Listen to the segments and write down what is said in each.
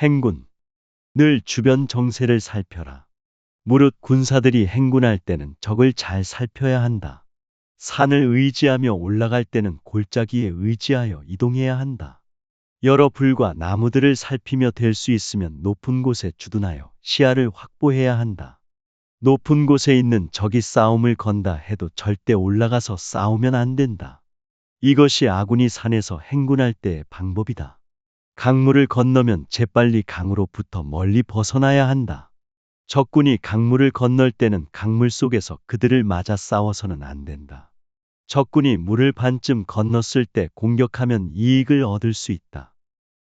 행군. 늘 주변 정세를 살펴라. 무릇 군사들이 행군할 때는 적을 잘 살펴야 한다. 산을 의지하며 올라갈 때는 골짜기에 의지하여 이동해야 한다. 여러 불과 나무들을 살피며 될 수 있으면 높은 곳에 주둔하여 시야를 확보해야 한다. 높은 곳에 있는 적이 싸움을 건다 해도 절대 올라가서 싸우면 안 된다. 이것이 아군이 산에서 행군할 때의 방법이다. 강물을 건너면 재빨리 강으로부터 멀리 벗어나야 한다. 적군이 강물을 건널 때는 강물 속에서 그들을 맞아 싸워서는 안 된다. 적군이 물을 반쯤 건넜을 때 공격하면 이익을 얻을 수 있다.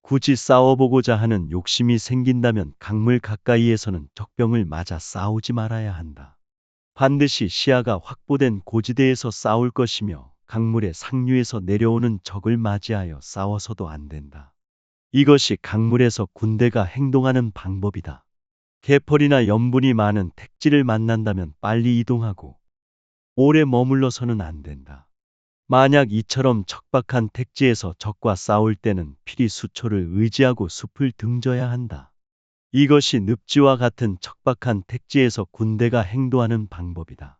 굳이 싸워보고자 하는 욕심이 생긴다면 강물 가까이에서는 적병을 맞아 싸우지 말아야 한다. 반드시 시야가 확보된 고지대에서 싸울 것이며 강물의 상류에서 내려오는 적을 맞이하여 싸워서도 안 된다. 이것이 강물에서 군대가 행동하는 방법이다. 개펄이나 염분이 많은 택지를 만난다면 빨리 이동하고 오래 머물러서는 안 된다. 만약 이처럼 척박한 택지에서 적과 싸울 때는 필히 수초를 의지하고 숲을 등져야 한다. 이것이 늪지와 같은 척박한 택지에서 군대가 행동하는 방법이다.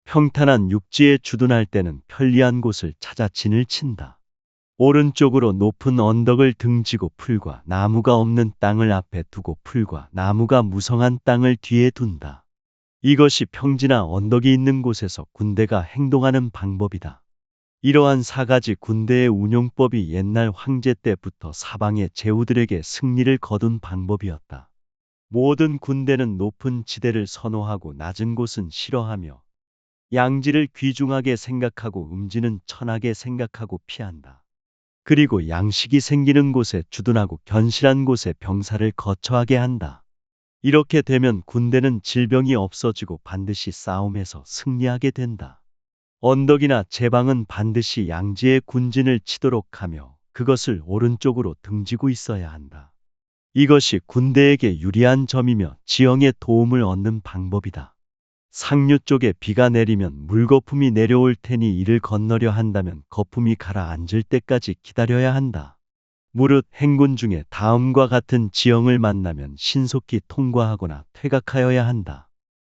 평탄한 육지에 주둔할 때는 편리한 곳을 찾아 진을 친다. 오른쪽으로 높은 언덕을 등지고 풀과 나무가 없는 땅을 앞에 두고 풀과 나무가 무성한 땅을 뒤에 둔다. 이것이 평지나 언덕이 있는 곳에서 군대가 행동하는 방법이다. 이러한 4가지 군대의 운용법이 옛날 황제 때부터 사방의 제후들에게 승리를 거둔 방법이었다. 모든 군대는 높은 지대를 선호하고 낮은 곳은 싫어하며 양지를 귀중하게 생각하고 음지는 천하게 생각하고 피한다. 그리고 양식이 생기는 곳에 주둔하고 견실한 곳에 병사를 거처하게 한다. 이렇게 되면 군대는 질병이 없어지고 반드시 싸움에서 승리하게 된다. 언덕이나 제방은 반드시 양지의 군진을 치도록 하며 그것을 오른쪽으로 등지고 있어야 한다. 이것이 군대에게 유리한 점이며 지형에 도움을 얻는 방법이다. 상류 쪽에 비가 내리면 물거품이 내려올 테니 이를 건너려 한다면 거품이 가라앉을 때까지 기다려야 한다. 무릇 행군 중에 다음과 같은 지형을 만나면 신속히 통과하거나 퇴각하여야 한다.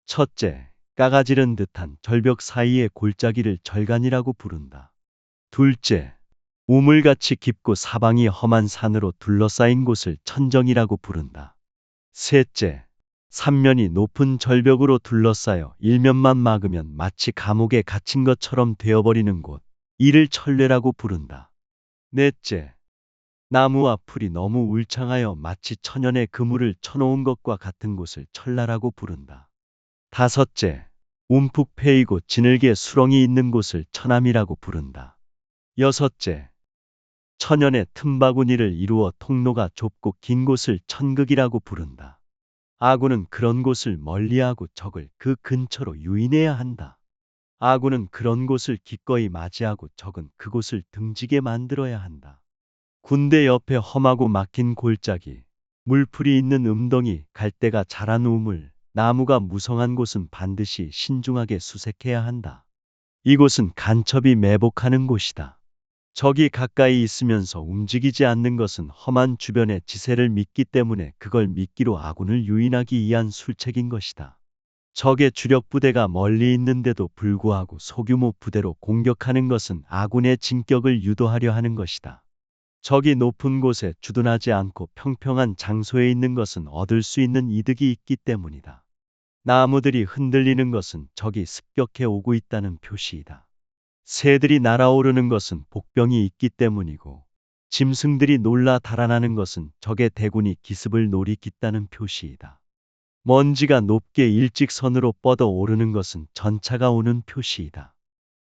첫째, 까가지른 듯한 절벽 사이의 골짜기를 절간이라고 부른다. 둘째, 우물같이 깊고 사방이 험한 산으로 둘러싸인 곳을 천정이라고 부른다. 셋째, 삼면이 높은 절벽으로 둘러싸여 일면만 막으면 마치 감옥에 갇힌 것처럼 되어버리는 곳, 이를 천례라고 부른다. 넷째, 나무와 풀이 너무 울창하여 마치 천연의 그물을 쳐놓은 것과 같은 곳을 천라라고 부른다. 다섯째, 움푹 패이고 지늘게 수렁이 있는 곳을 천암이라고 부른다. 여섯째, 천연의 틈바구니를 이루어 통로가 좁고 긴 곳을 천극이라고 부른다. 아군은 그런 곳을 멀리하고 적을 그 근처로 유인해야 한다. 아군은 그런 곳을 기꺼이 맞이하고 적은 그곳을 등지게 만들어야 한다. 군대 옆에 험하고 막힌 골짜기, 물풀이 있는 음덩이, 갈대가 자란 우물, 나무가 무성한 곳은 반드시 신중하게 수색해야 한다. 이곳은 간첩이 매복하는 곳이다. 적이 가까이 있으면서 움직이지 않는 것은 험한 주변의 지세를 믿기 때문에 그걸 미끼로 아군을 유인하기 위한 술책인 것이다. 적의 주력 부대가 멀리 있는데도 불구하고 소규모 부대로 공격하는 것은 아군의 진격을 유도하려 하는 것이다. 적이 높은 곳에 주둔하지 않고 평평한 장소에 있는 것은 얻을 수 있는 이득이 있기 때문이다. 나무들이 흔들리는 것은 적이 습격해 오고 있다는 표시이다. 새들이 날아오르는 것은 복병이 있기 때문이고 짐승들이 놀라 달아나는 것은 적의 대군이 기습을 노리겠다는 표시이다. 먼지가 높게 일직선으로 뻗어 오르는 것은 전차가 오는 표시이다.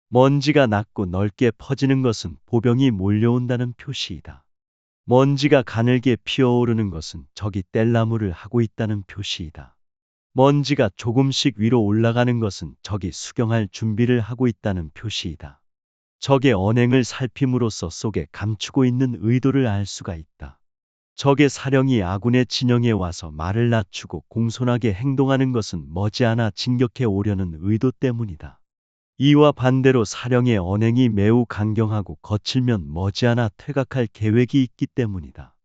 먼지가 낮고 넓게 퍼지는 것은 보병이 몰려온다는 표시이다. 먼지가 가늘게 피어오르는 것은 적이 뗄나무를 하고 있다는 표시이다. 먼지가 조금씩 위로 올라가는 것은 적이 수경할 준비를 하고 있다는 표시이다. 적의 언행을 살핌으로써 속에 감추고 있는 의도를 알 수가 있다. 적의 사령이 아군의 진영에 와서 말을 낮추고 공손하게 행동하는 것은 머지않아 진격해 오려는 의도 때문이다. 이와 반대로 사령의 언행이 매우 강경하고 거칠면 머지않아 퇴각할 계획이 있기 때문이다.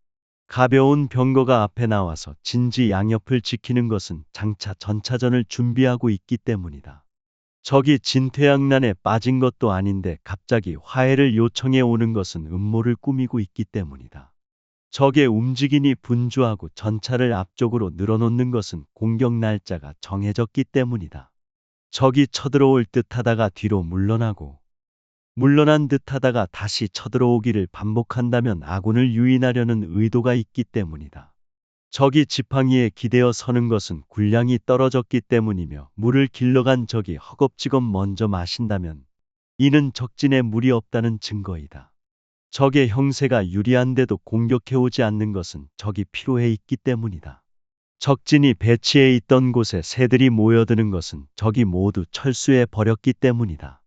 가벼운 병거가 앞에 나와서 진지 양옆을 지키는 것은 장차 전차전을 준비하고 있기 때문이다. 적이 진퇴양난에 빠진 것도 아닌데 갑자기 화해를 요청해 오는 것은 음모를 꾸미고 있기 때문이다. 적의 움직임이 분주하고 전차를 앞쪽으로 늘어놓는 것은 공격 날짜가 정해졌기 때문이다. 적이 쳐들어올 듯하다가 뒤로 물러나고 물러난 듯하다가 다시 쳐들어오기를 반복한다면 아군을 유인하려는 의도가 있기 때문이다. 적이 지팡이에 기대어 서는 것은 군량이 떨어졌기 때문이며 물을 길러간 적이 허겁지겁 먼저 마신다면 이는 적진에 물이 없다는 증거이다. 적의 형세가 유리한데도 공격해오지 않는 것은 적이 피로해 있기 때문이다. 적진이 배치해 있던 곳에 새들이 모여드는 것은 적이 모두 철수해 버렸기 때문이다.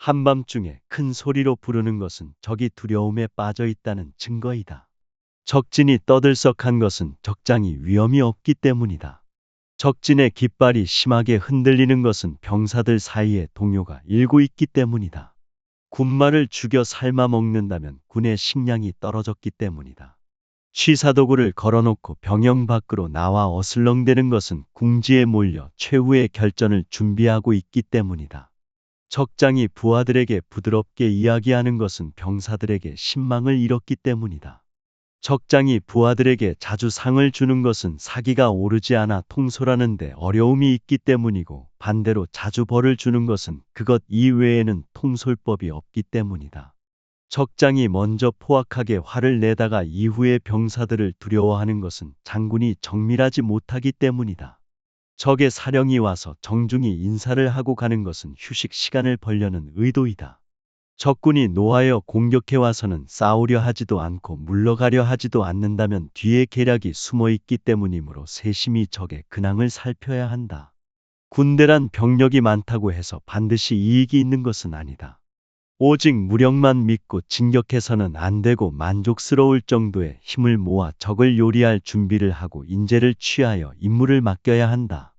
한밤중에 큰 소리로 부르는 것은 적이 두려움에 빠져 있다는 증거이다. 적진이 떠들썩한 것은 적장이 위험이 없기 때문이다. 적진의 깃발이 심하게 흔들리는 것은 병사들 사이에 동요가 일고 있기 때문이다. 군마를 죽여 삶아 먹는다면 군의 식량이 떨어졌기 때문이다. 취사도구를 걸어놓고 병영 밖으로 나와 어슬렁대는 것은 궁지에 몰려 최후의 결전을 준비하고 있기 때문이다. 적장이 부하들에게 부드럽게 이야기하는 것은 병사들에게 신망을 잃었기 때문이다. 적장이 부하들에게 자주 상을 주는 것은 사기가 오르지 않아 통솔하는데 어려움이 있기 때문이고 반대로 자주 벌을 주는 것은 그것 이외에는 통솔법이 없기 때문이다. 적장이 먼저 포악하게 화를 내다가 이후에 병사들을 두려워하는 것은 장군이 정밀하지 못하기 때문이다. 적의 사령이 와서 정중히 인사를 하고 가는 것은 휴식 시간을 벌려는 의도이다. 적군이 노하여 공격해 와서는 싸우려 하지도 않고 물러가려 하지도 않는다면 뒤에 계략이 숨어 있기 때문이므로 세심히 적의 근황을 살펴야 한다. 군대란 병력이 많다고 해서 반드시 이익이 있는 것은 아니다. 오직 무력만 믿고 진격해서는 안 되고 만족스러울 정도의 힘을 모아 적을 요리할 준비를 하고 인재를 취하여 임무를 맡겨야 한다.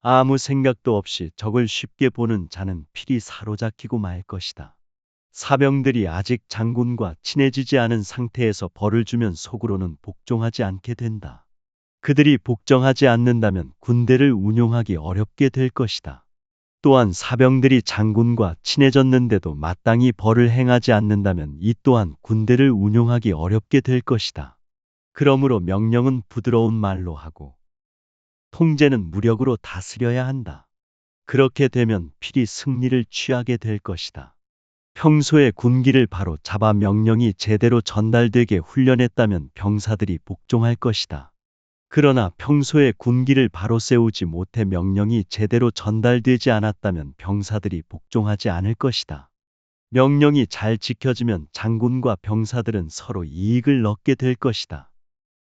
아무 생각도 없이 적을 쉽게 보는 자는 필히 사로잡히고 말 것이다. 사병들이 아직 장군과 친해지지 않은 상태에서 벌을 주면 속으로는 복종하지 않게 된다. 그들이 복종하지 않는다면 군대를 운용하기 어렵게 될 것이다. 또한 사병들이 장군과 친해졌는데도 마땅히 벌을 행하지 않는다면 이 또한 군대를 운용하기 어렵게 될 것이다. 그러므로 명령은 부드러운 말로 하고 통제는 무력으로 다스려야 한다. 그렇게 되면 필히 승리를 취하게 될 것이다. 평소에 군기를 바로 잡아 명령이 제대로 전달되게 훈련했다면 병사들이 복종할 것이다. 그러나 평소에 군기를 바로 세우지 못해 명령이 제대로 전달되지 않았다면 병사들이 복종하지 않을 것이다. 명령이 잘 지켜지면 장군과 병사들은 서로 이익을 얻게 될 것이다.